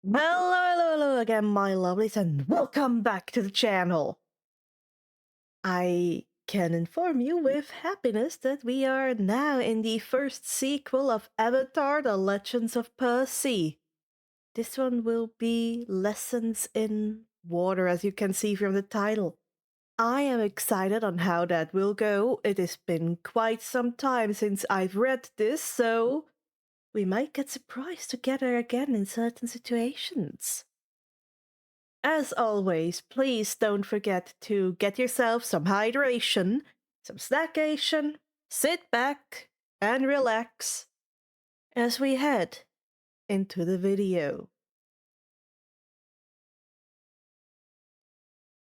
Hello again, my lovelies, and welcome back to the channel. I can inform you with happiness that we are now in the first sequel of Avatar: The Legends of Percy. This one will be Lessons in Water, as you can see from the title. I am excited on how that will go. It has been quite some time since I've read this, so we might get surprised together again in certain situations. As always, please don't forget to get yourself some hydration, some snackation, sit back, and relax as we head into the video.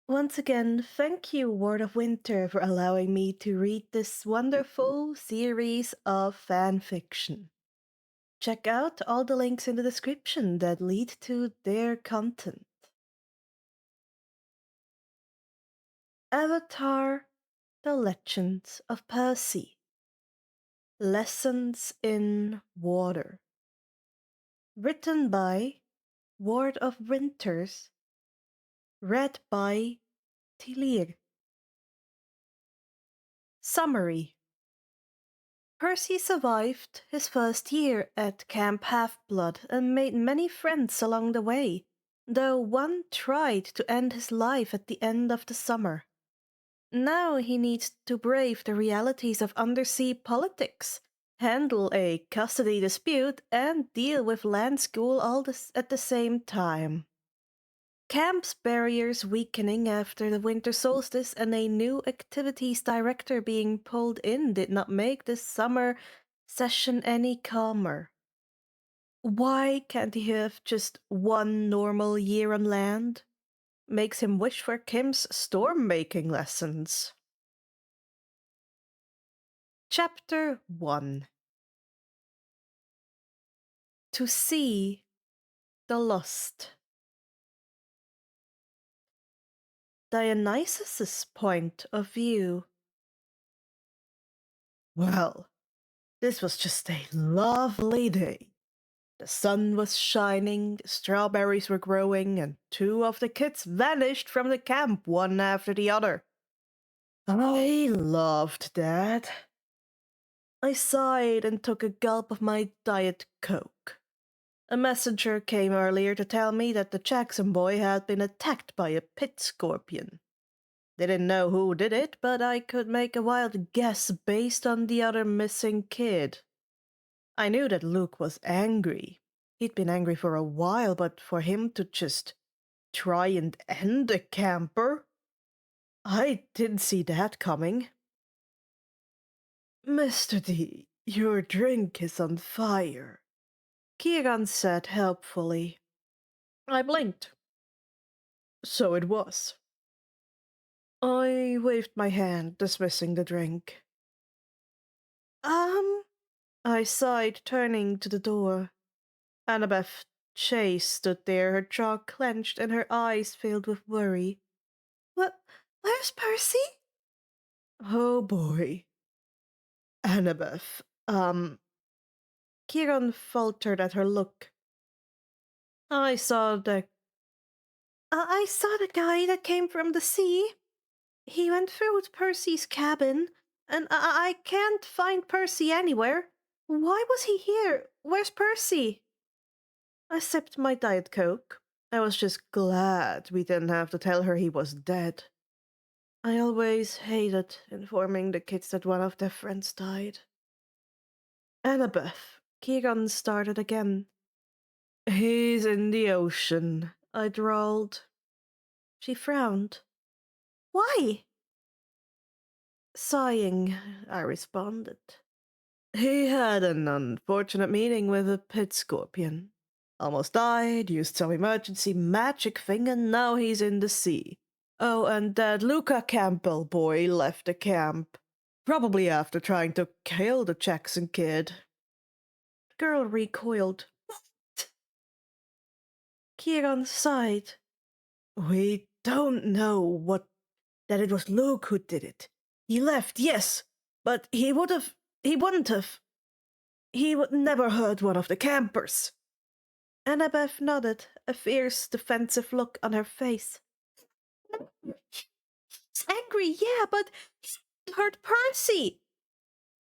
Once again, thank you, WardofWinter, for allowing me to read this wonderful series of fanfiction. Check out all the links in the description that lead to their content. Avatar: The Legends of Percy. Lessons in Water. Written by WardofWinters. Read by Tilir. Summary. Percy survived his first year at Camp Half-Blood and made many friends along the way, though one tried to end his life at the end of the summer. Now he needs to brave the realities of undersea politics, handle a custody dispute, and deal with land school all at the same time. Camp's barriers weakening after the winter solstice and a new activities director being pulled in did not make this summer session any calmer. Why can't he have just one normal year on land? Makes him wish for Kim's storm-making lessons. Chapter 1. To see the lost. Dionysus's point of view. Well, this was just a lovely day. The sun was shining, the strawberries were growing, and two of the kids vanished from the camp one after the other. I loved that. I sighed and took a gulp of my Diet Coke. A messenger came earlier to tell me that the Jackson boy had been attacked by a pit scorpion. Didn't know who did it, but I could make a wild guess based on the other missing kid. I knew that Luke was angry. He'd been angry for a while, but for him to just try and end a camper? I didn't see that coming. Mr. D, your drink is on fire, Kieran said helpfully. I blinked. So it was. I waved my hand, dismissing the drink. I sighed, turning to the door. Annabeth Chase stood there, her jaw clenched and her eyes filled with worry. Where's Percy? Oh boy. Annabeth, Kieran faltered at her look. I saw the guy that came from the sea. He went through Percy's cabin, and I can't find Percy anywhere. Why was he here? Where's Percy? I sipped my Diet Coke. I was just glad we didn't have to tell her he was dead. I always hated informing the kids that one of their friends died. Annabeth, Kieran started again. He's in the ocean, I drawled. She frowned. Why? Sighing, I responded. He had an unfortunate meeting with a pit scorpion. Almost died, used some emergency magic thing, and now he's in the sea. Oh, and that Luca Campbell boy left the camp. Probably after trying to kill the Jackson kid. The girl recoiled. What? Kieran sighed. We don't know that it was Luke who did it. He left, yes, but he would never hurt one of the campers. Annabeth nodded, a fierce, defensive look on her face. He's angry, yeah, but he hurt Percy.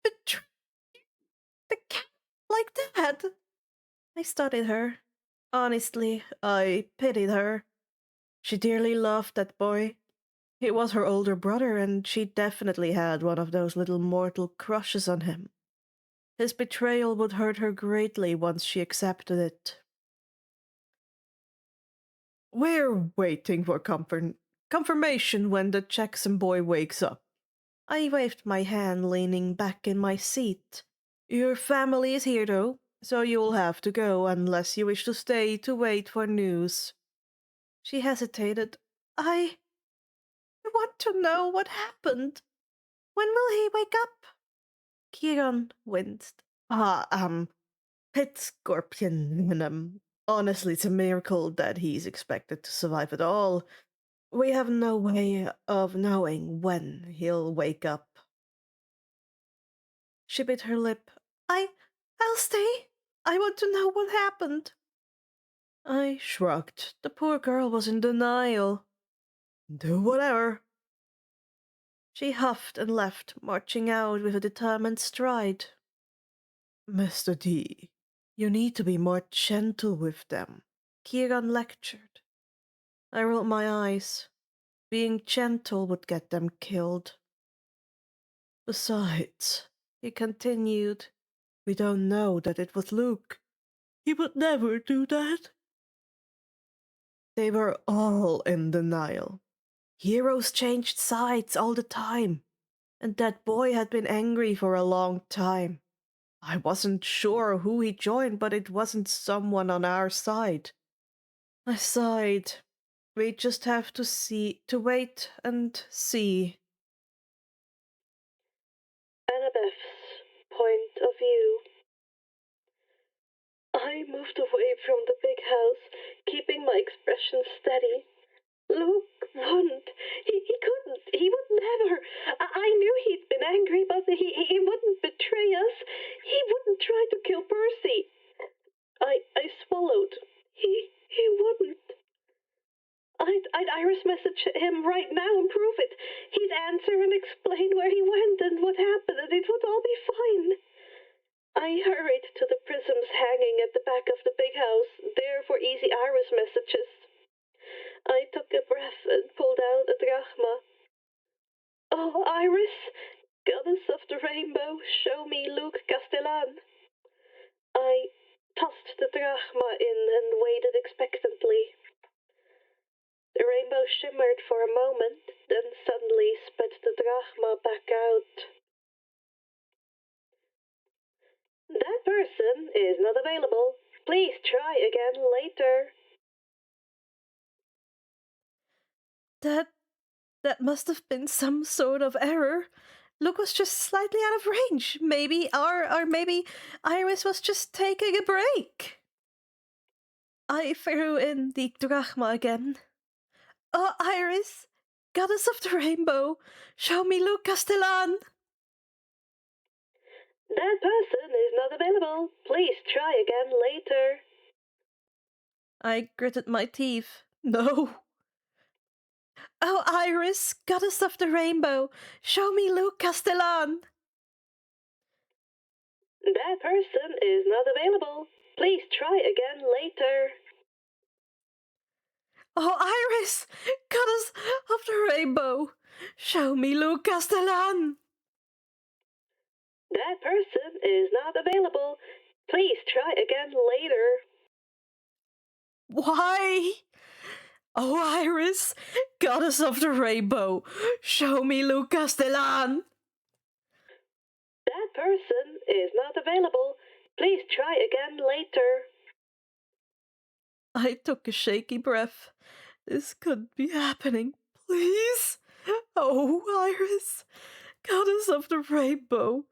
Betray the cat like that. I studied her. Honestly, I pitied her. She dearly loved that boy. He was her older brother, and she definitely had one of those little mortal crushes on him. His betrayal would hurt her greatly once she accepted it. We're waiting for confirmation when the Jackson boy wakes up. I waved my hand, leaning back in my seat. Your family is here, though, so you'll have to go unless you wish to stay to wait for news. She hesitated. I want to know what happened. When will he wake up? Kieran winced. Pit scorpion venom. Honestly, it's a miracle that he's expected to survive at all. We have no way of knowing when he'll wake up. She bit her lip. I'll stay. I want to know what happened. I shrugged. The poor girl was in denial. Do whatever. She huffed and left, marching out with a determined stride. Mr. D, you need to be more gentle with them, Kieran lectured. I rolled my eyes. Being gentle would get them killed. Besides, he continued, we don't know that it was Luke. He would never do that. They were all in denial. Heroes changed sides all the time, and that boy had been angry for a long time. I wasn't sure who he joined, but it wasn't someone on our side. I sighed. We just have to wait and see. Annabeth's point of view. I moved away from the big house, keeping my expression steady. Luke wouldn't. He couldn't. He would never. I knew he'd been angry, but he wouldn't betray us. He wouldn't try to kill Percy. I swallowed. He wouldn't. I'd Iris message him right now and prove it. He'd answer and explain where he went and what happened, and it would all be fine. I hurried to the prisms hanging at the back of the big house, there for easy Iris messages. I took a breath and pulled out a drachma. Oh, Iris, goddess of the rainbow, show me Luke Castellan. I tossed the drachma in and waited expectantly. The rainbow shimmered for a moment, then suddenly spat the drachma back out. That person is not available. Please try again later. That must have been some sort of error. Luke was just slightly out of range. Maybe, or maybe Iris was just taking a break. I threw in the drachma again. Oh, Iris, goddess of the rainbow, show me Luke Castellan. That person is not available. Please try again later. I gritted my teeth. No. Oh, Iris, goddess of the rainbow, show me Luke Castellan. That person is not available. Please try again later. Oh, Iris, goddess of the rainbow, show me Luke Castellan. That person is not available. Please try again later. Why? Oh, Iris, goddess of the rainbow, show me Luke Castellan. That person is not available. Please try again later. I took a shaky breath. This couldn't be happening. Please? Oh, Iris, goddess of the rainbow,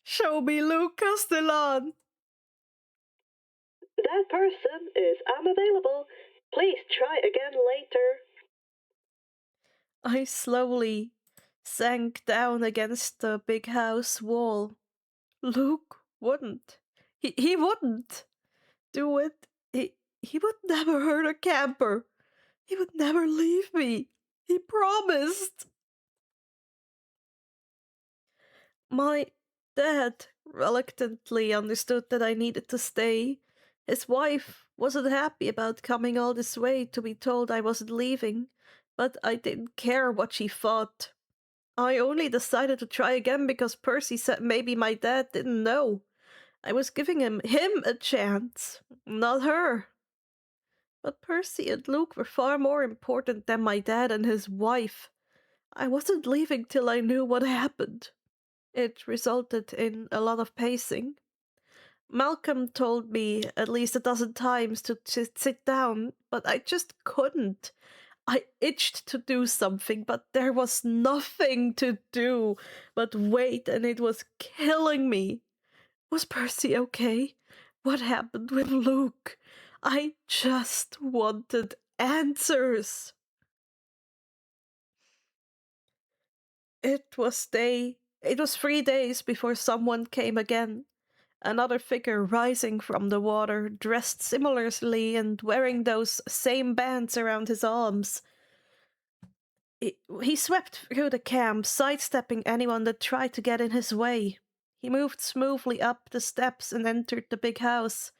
show me Luke Castellan. That person is unavailable. Please try again later. I slowly sank down against the big house wall. Luke wouldn't. He wouldn't do it. He would never hurt a camper. He would never leave me. He promised. My dad reluctantly understood that I needed to stay. His wife wasn't happy about coming all this way to be told I wasn't leaving, but I didn't care what she thought. I only decided to try again because Percy said maybe my dad didn't know. I was giving him a chance, not her. But Percy and Luke were far more important than my dad and his wife. I wasn't leaving till I knew what happened. It resulted in a lot of pacing. Malcolm told me at least a dozen times to sit down, but I just couldn't. I itched to do something, but there was nothing to do but wait, and it was killing me. Was Percy okay? What happened with Luke? I just wanted answers. It was 3 days before someone came again. Another figure rising from the water, dressed similarly and wearing those same bands around his arms. He swept through the camp, sidestepping anyone that tried to get in his way. He moved smoothly up the steps and entered the big house.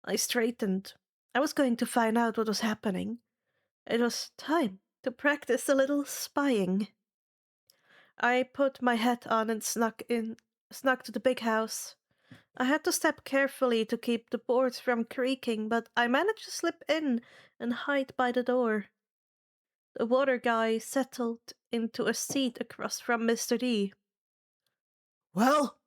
I straightened. I was going to find out what was happening. It was time to practice a little spying. I put my hat on and snuck to the big house. I had to step carefully to keep the boards from creaking, but I managed to slip in and hide by the door. The water guy settled into a seat across from Mr. D. "Well?"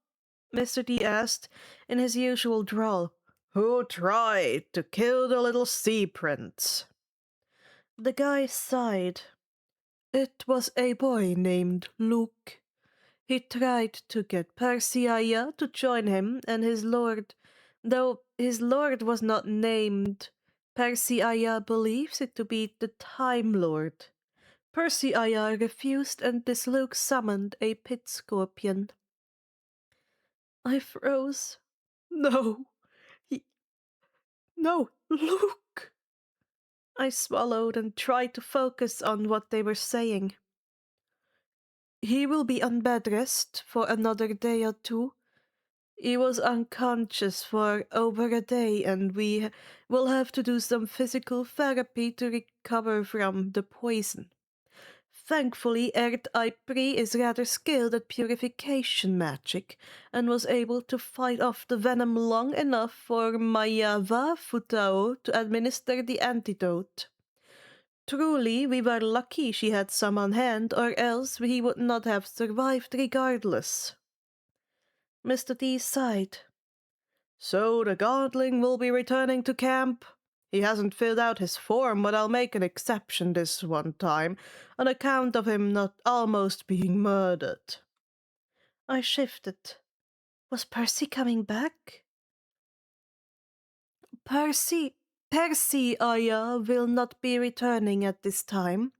Mr. D asked, in his usual drawl. "Who tried to kill the little sea prince?" The guy sighed. "It was a boy named Luke. He tried to get Percy to join him and his lord, though his lord was not named. Percy believes it to be the Time Lord. Percy refused, and this Luke summoned a pit scorpion." I froze. No, he... No, Luke! I swallowed and tried to focus on what they were saying. "He will be on bed rest for another day or two. He was unconscious for over a day, and we will have to do some physical therapy to recover from the poison. Thankfully, Ert Ipri is rather skilled at purification magic, and was able to fight off the venom long enough for Mayava Futao to administer the antidote. Truly, we were lucky she had some on hand, or else he would not have survived regardless." Mr. D sighed. "So the godling will be returning to camp? He hasn't filled out his form, but I'll make an exception this one time, on account of him not almost being murdered." I shifted. Was Percy coming back? Percy Aya will not be returning at this time.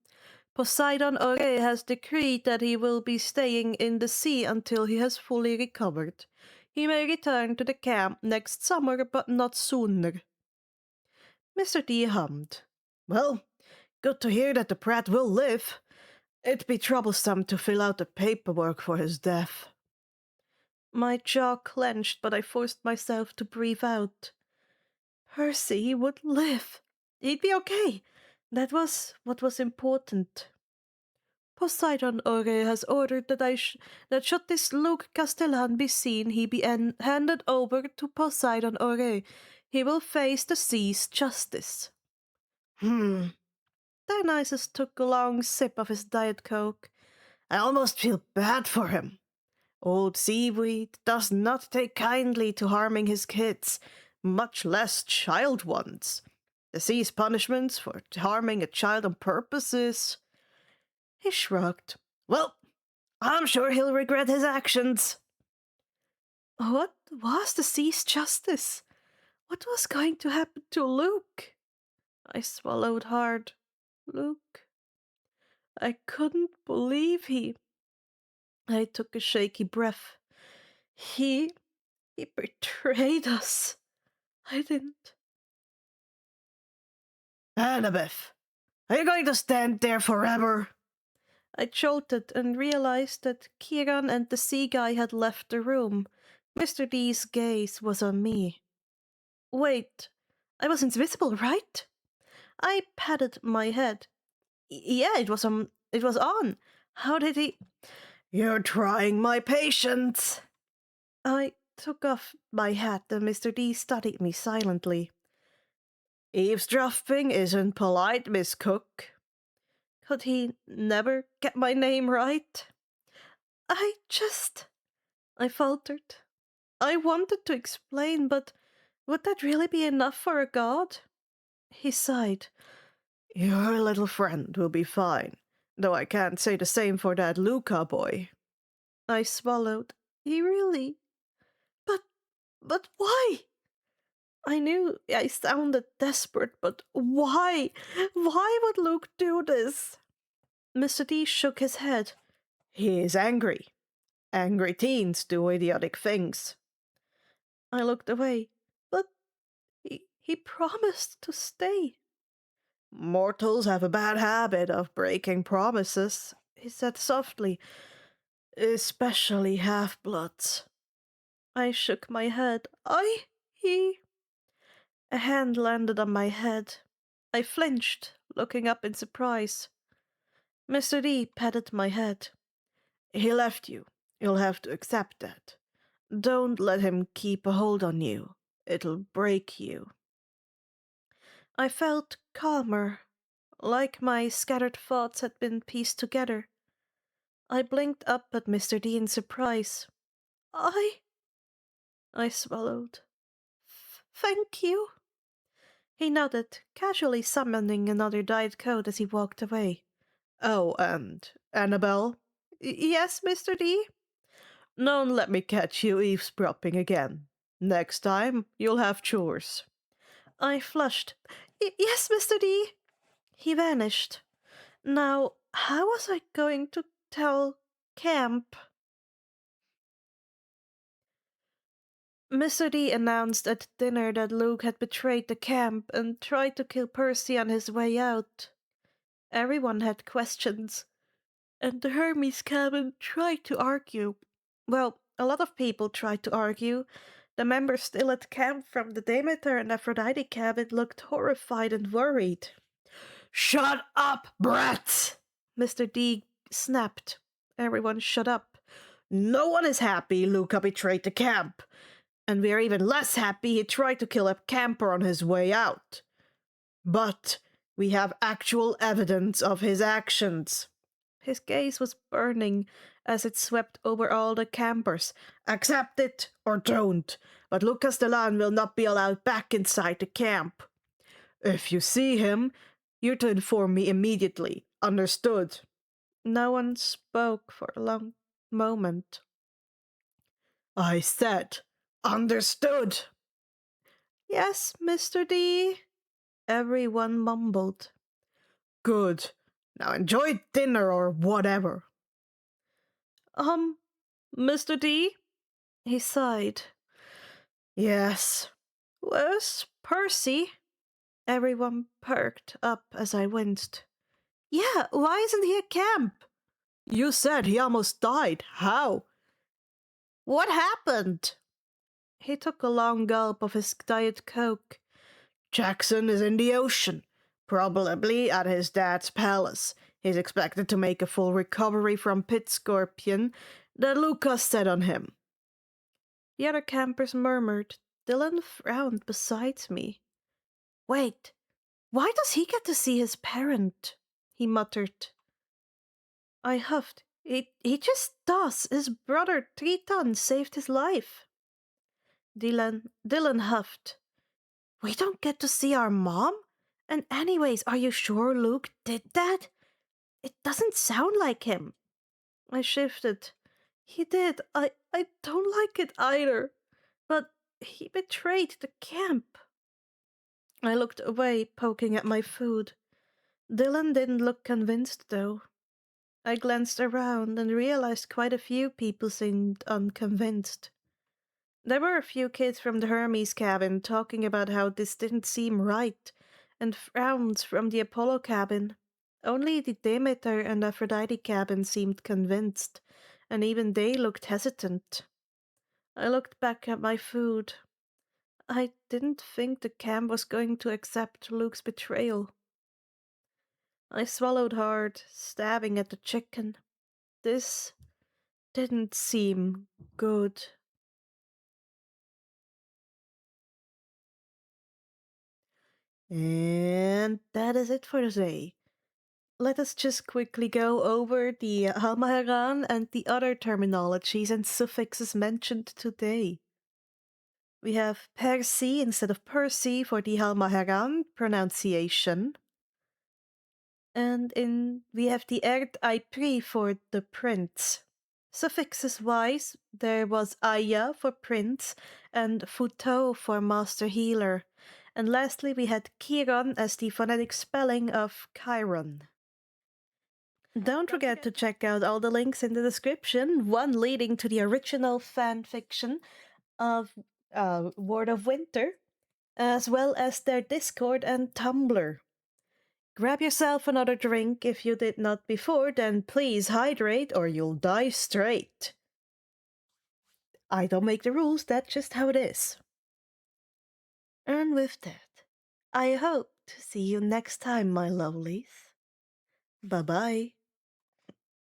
Poseidon Ore has decreed that he will be staying in the sea until he has fully recovered. He may return to the camp next summer, but not sooner. Mr. D hummed. "Well, good to hear that the brat will live. It'd be troublesome to fill out the paperwork for his death." My jaw clenched, but I forced myself to breathe out. Percy would live. He'd be okay. That was what was important. "Poseidon Ore has ordered that should this Luke Castellan be seen, he be handed over to Poseidon Ore. He will face the sea's justice." Dionysus took a long sip of his Diet Coke. "I almost feel bad for him. Old Seaweed does not take kindly to harming his kids, much less child ones. The sea's punishments for harming a child on purpose is—" He shrugged. "Well, I'm sure he'll regret his actions." What was the sea's justice? What was going to happen to Luke? I swallowed hard. Luke. I couldn't believe I took a shaky breath. He betrayed us. I didn't Annabeth, are you going to stand there forever? I jolted and realized that Kieran and the sea guy had left the room. Mr. D's gaze was on me. Wait, I was invisible, right? I patted my head. Yeah, it was on. It was on. How did he? You're trying my patience. I took off my hat and Mr. D studied me silently. Eavesdropping isn't polite, Miss Cook. Could he never get my name right? I faltered. I wanted to explain, but would that really be enough for a god? He sighed. Your little friend will be fine, though I can't say the same for that Luca boy. I swallowed. He really? But why? I knew I sounded desperate, but why? Why would Luke do this? Mr. D shook his head. He is angry. Angry teens do idiotic things. I looked away, but he promised to stay. Mortals have a bad habit of breaking promises, he said softly, especially half-bloods. I shook my head. He... A hand landed on my head. I flinched, looking up in surprise. Mr. D patted my head. He left you. You'll have to accept that. Don't let him keep a hold on you. It'll break you. I felt calmer, like my scattered thoughts had been pieced together. I blinked up at Mr. D in surprise. I swallowed. Thank you. He nodded, casually summoning another Diet Coke as he walked away. Oh, and Annabelle? Yes, Mr. D? Don't let me catch you eavesdropping again. Next time, you'll have chores. I flushed. Yes, Mr. D. He vanished. Now, how was I going to tell Camp? Mr. D announced at dinner that Luke had betrayed the camp and tried to kill Percy on his way out. Everyone had questions, and the Hermes cabin tried to argue. Well, a lot of people tried to argue. The members still at camp from the Demeter and Aphrodite cabin looked horrified and worried. Shut up, brats! Mr. D snapped. Everyone shut up. No one is happy Luca betrayed the camp. And we're even less happy he tried to kill a camper on his way out. But we have actual evidence of his actions. His gaze was burning as it swept over all the campers. Accept it or don't, but Lucas Delan will not be allowed back inside the camp. If you see him, you're to inform me immediately. Understood? No one spoke for a long moment. I said, understood. Yes, Mr. D. Everyone mumbled. Good. Now enjoy dinner or whatever. Mr. D? He sighed. Yes. Where's Percy? Everyone perked up as I winced. Yeah, why isn't he at camp? You said he almost died. How? What happened? He took a long gulp of his Diet Coke. Jackson is in the ocean, probably at his dad's palace. He's expected to make a full recovery from pit scorpion that Lucas set on him. The other campers murmured. Dylan frowned beside me. Wait, why does he get to see his parent? He muttered. I huffed. He just does. His brother Triton saved his life. Dylan huffed. We don't get to see our mom? And anyways, are you sure Luke did that? It doesn't sound like him. I shifted. He did. I don't like it either. But he betrayed the camp. I looked away, poking at my food. Dylan didn't look convinced, though. I glanced around and realized quite a few people seemed unconvinced. There were a few kids from the Hermes cabin talking about how this didn't seem right, and frowns from the Apollo cabin. Only the Demeter and Aphrodite cabin seemed convinced, and even they looked hesitant. I looked back at my food. I didn't think the camp was going to accept Luke's betrayal. I swallowed hard, stabbing at the chicken. This didn't seem good. And that is it for today. Let us just quickly go over the Halmaharan and the other terminologies and suffixes mentioned today. We have Percy instead of Percy for the Halmaharan pronunciation. And we have the Erd Pri for the prince. Suffixes wise, there was Aya for prince and Futo for master healer. And lastly, we had Chiron as the phonetic spelling of Chiron. Don't forget to check out all the links in the description, one leading to the original fan fiction of WardofWinter, as well as their Discord and Tumblr. Grab yourself another drink if you did not before, then please hydrate or you'll die straight. I don't make the rules, that's just how it is. And with that, I hope to see you next time, my lovelies. Bye-bye.